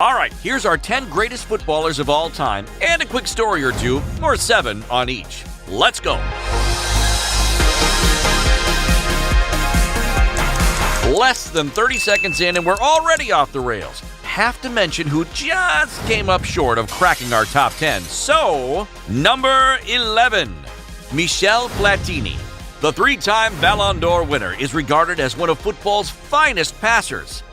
All right, here's our 10 greatest footballers of all time and a quick story or two, or 7 on each. Let's go. Less than 30 seconds in and we're already off the rails. Have to mention who just came up short of cracking our top 10. So, number 11, Michel Platini. The 3-time Ballon d'Or winner is regarded as one of football's finest passers.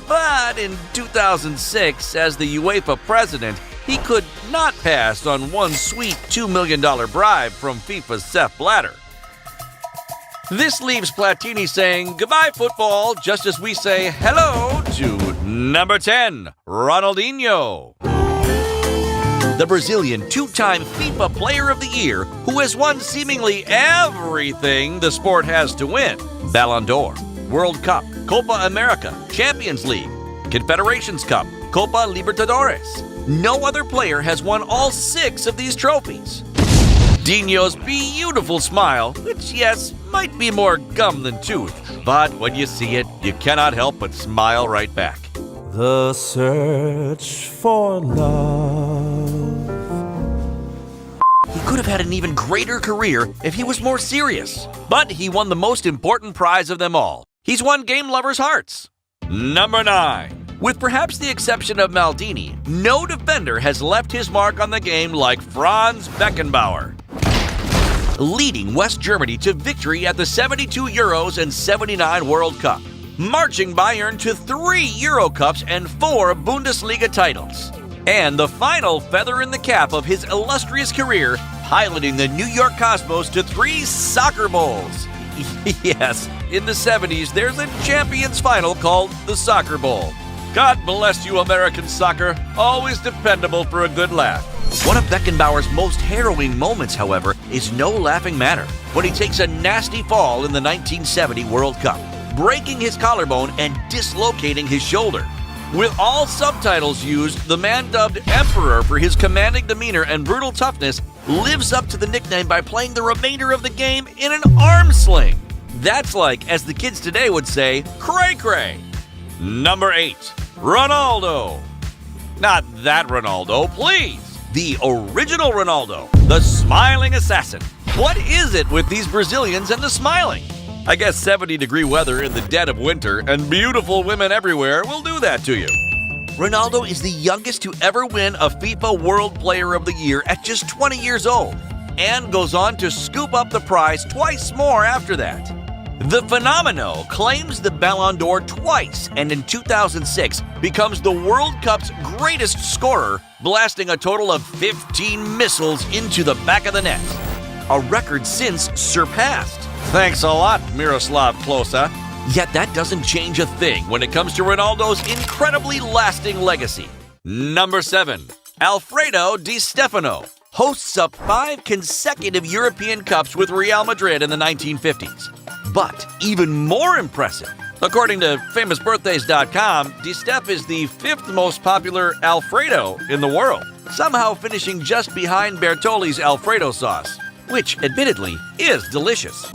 But in 2006, as the UEFA president, he could not pass on one sweet $2 million bribe from FIFA's Sepp Blatter. This leaves Platini saying goodbye football, just as we say hello to number 10, Ronaldinho. The Brazilian 2-time FIFA Player of the Year, who has won seemingly everything the sport has to win. Ballon d'Or, World Cup, Copa America, Champions League, Confederations Cup, Copa Libertadores. No other player has won all 6 of these trophies. Dinho's beautiful smile, which, yes, might be more gum than tooth, but when you see it, you cannot help but smile right back. The search for love. He could have had an even greater career if he was more serious, but he won the most important prize of them all. He's won game lovers' hearts. Number 9. With perhaps the exception of Maldini, no defender has left his mark on the game like Franz Beckenbauer, leading West Germany to victory at the 72 Euros and 79 World Cup, marching Bayern to 3 Euro Cups and 4 Bundesliga titles, and the final feather in the cap of his illustrious career, piloting the New York Cosmos to 3 soccer bowls. Yes, in the 70s, there's a Champions Final called the Soccer Bowl. God bless you, American soccer. Always dependable for a good laugh. One of Beckenbauer's most harrowing moments, however, is no laughing matter when he takes a nasty fall in the 1970 World Cup, breaking his collarbone and dislocating his shoulder. With all subtitles used, the man dubbed Emperor for his commanding demeanor and brutal toughness lives up to the nickname by playing the remainder of the game in an arm sling. That's like, as the kids today would say, cray-cray. Number 8, Ronaldo. Not that Ronaldo, please. The original Ronaldo, the smiling assassin. What is it with these Brazilians and the smiling? I guess 70-degree weather in the dead of winter and beautiful women everywhere will do that to you. Ronaldo is the youngest to ever win a FIFA World Player of the Year at just 20 years old, and goes on to scoop up the prize twice more after that. The Fenomeno claims the Ballon d'Or twice, and in 2006 becomes the World Cup's greatest scorer, blasting a total of 15 missiles into the back of the net, a record since surpassed. Thanks a lot, Miroslav Klose. Yet that doesn't change a thing when it comes to Ronaldo's incredibly lasting legacy. Number 7, Alfredo Di Stefano hosts up 5 consecutive European Cups with Real Madrid in the 1950s. But even more impressive, according to FamousBirthdays.com, Di Stef is the 5th most popular Alfredo in the world, somehow finishing just behind Bertolli's Alfredo sauce, which admittedly is delicious.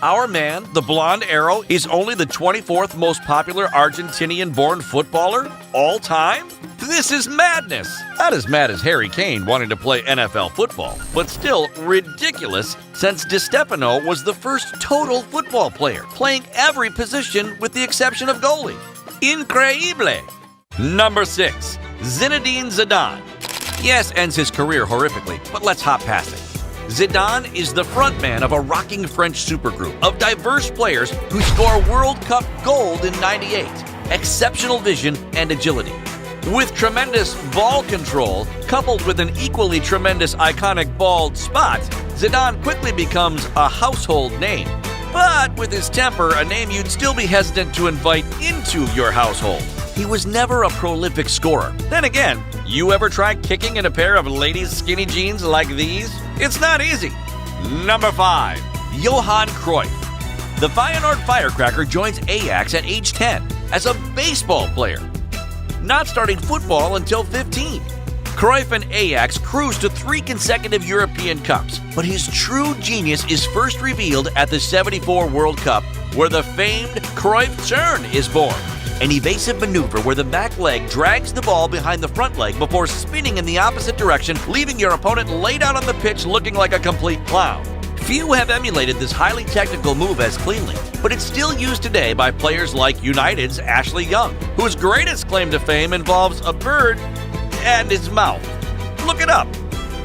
Our man, the Blonde Arrow, is only the 24th most popular Argentinian-born footballer all time? This is madness! Not as mad as Harry Kane wanting to play NFL football, but still ridiculous since Di Stefano was the first total football player, playing every position with the exception of goalie. Increíble! Number 6, Zinedine Zidane. Yes, ends his career horrifically, but let's hop past it. Zidane is the frontman of a rocking French supergroup of diverse players who score World Cup gold in '98, exceptional vision and agility. With tremendous ball control, coupled with an equally tremendous iconic bald spot, Zidane quickly becomes a household name. But with his temper, a name you'd still be hesitant to invite into your household. He was never a prolific scorer. Then again, you ever try kicking in a pair of ladies' skinny jeans like these? It's not easy. Number 5, Johan Cruyff. The Feyenoord Firecracker joins Ajax at age 10 as a baseball player, not starting football until 15. Cruyff and Ajax cruised to 3 consecutive European Cups, but his true genius is first revealed at the '74 World Cup, where the famed Cruyff turn is born. an evasive maneuver where the back leg drags the ball behind the front leg before spinning in the opposite direction, leaving your opponent laid out on the pitch looking like a complete clown. Few have emulated this highly technical move as cleanly, but it's still used today by players like United's Ashley Young, whose greatest claim to fame involves a bird and his mouth. Look it up.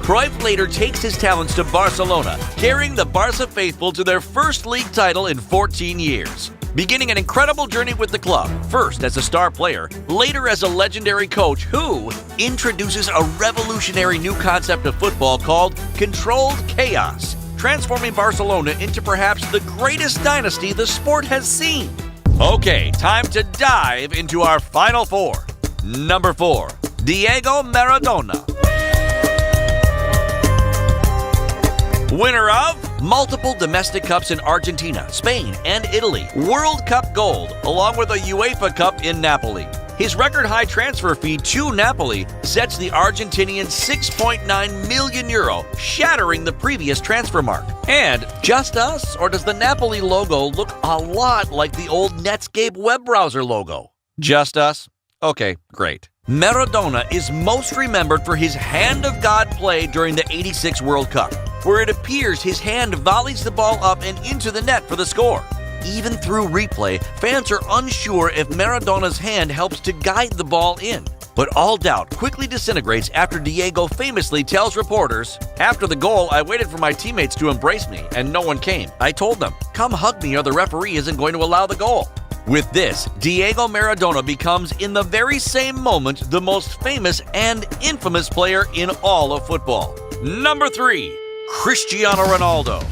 Cruyff later takes his talents to Barcelona, carrying the Barca faithful to their first league title in 14 years. Beginning an incredible journey with the club, first as a star player, later as a legendary coach who introduces a revolutionary new concept of football called controlled chaos, transforming Barcelona into perhaps the greatest dynasty the sport has seen. Okay, time to dive into our final four. Number 4, Diego Maradona. Winner of multiple domestic cups in Argentina, Spain, and Italy, World Cup gold, along with a UEFA Cup in Napoli. His record-high transfer fee to Napoli sets the Argentinian €6.9 million, shattering the previous transfer mark. And just us, or does the Napoli logo look a lot like the old Netscape web browser logo? Just us? Okay, great. Maradona is most remembered for his hand of God play during the '86 World Cup, where it appears his hand volleys the ball up and into the net for the score. Even through replay, fans are unsure if Maradona's hand helps to guide the ball in. But all doubt quickly disintegrates after Diego famously tells reporters, "After the goal, I waited for my teammates to embrace me, and no one came. I told them, 'Come hug me or the referee isn't going to allow the goal.'" With this, Diego Maradona becomes, in the very same moment, the most famous and infamous player in all of football. Number 3, Cristiano Ronaldo.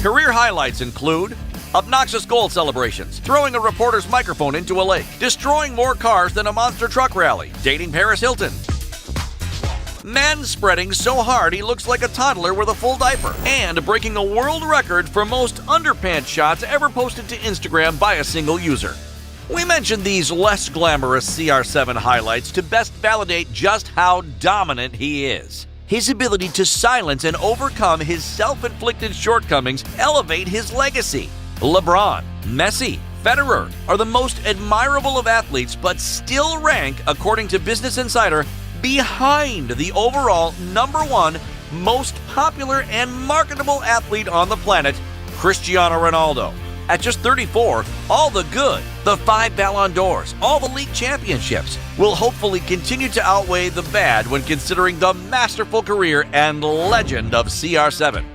Career highlights include obnoxious goal celebrations, throwing a reporter's microphone into a lake, destroying more cars than a monster truck rally, dating Paris Hilton, man-spreading so hard he looks like a toddler with a full diaper, and breaking a world record for most underpants shots ever posted to Instagram by a single user. We mentioned these less glamorous CR7 highlights to best validate just how dominant he is. His ability to silence and overcome his self-inflicted shortcomings elevate his legacy. LeBron, Messi, Federer are the most admirable of athletes, but still rank, according to Business Insider, behind the overall number 1 most popular and marketable athlete on the planet, Cristiano Ronaldo. At just 34, all the good, the 5 Ballon d'Ors, all the league championships, will hopefully continue to outweigh the bad when considering the masterful career and legend of CR7.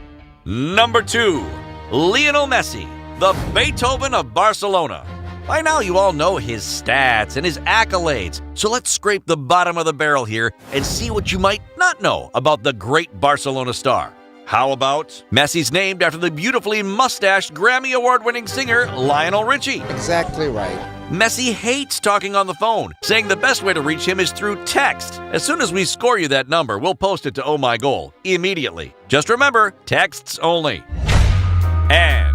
Number 2, Lionel Messi, the Beethoven of Barcelona. By now you all know his stats and his accolades, so let's scrape the bottom of the barrel here and see what you might not know about the great Barcelona star. How about Messi's named after the beautifully mustached Grammy Award-winning singer Lionel Richie? Exactly right. Messi hates talking on the phone, saying the best way to reach him is through text. As soon as we score you that number, we'll post it to Oh My Goal immediately. Just remember, texts only. And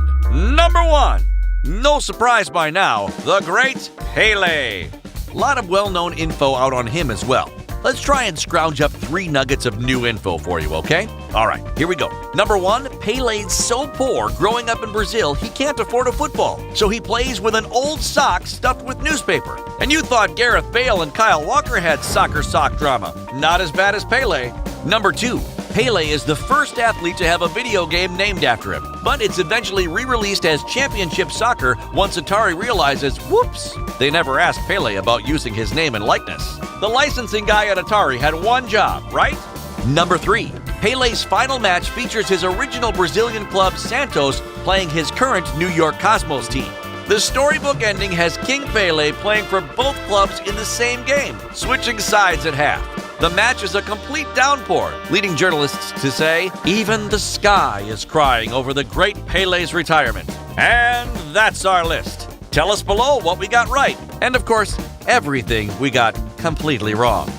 number 1, no surprise by now, the great Pele. A lot of well-known info out on him as well. Let's try and scrounge up 3 nuggets of new info for you, okay? All right, here we go. Number 1, Pele's so poor growing up in Brazil, he can't afford a football, so he plays with an old sock stuffed with newspaper. And you thought Gareth Bale and Kyle Walker had soccer sock drama. Not as bad as Pele. Number 2, Pele is the first athlete to have a video game named after him, but it's eventually re-released as Championship Soccer once Atari realizes, whoops, they never asked Pele about using his name and likeness. The licensing guy at Atari had one job, right? Number 3, Pele's final match features his original Brazilian club Santos playing his current New York Cosmos team. The storybook ending has King Pele playing for both clubs in the same game, switching sides at half. The match is a complete downpour, leading journalists to say, even the sky is crying over the great Pele's retirement. And that's our list. Tell us below what we got right, and of course, everything we got completely wrong.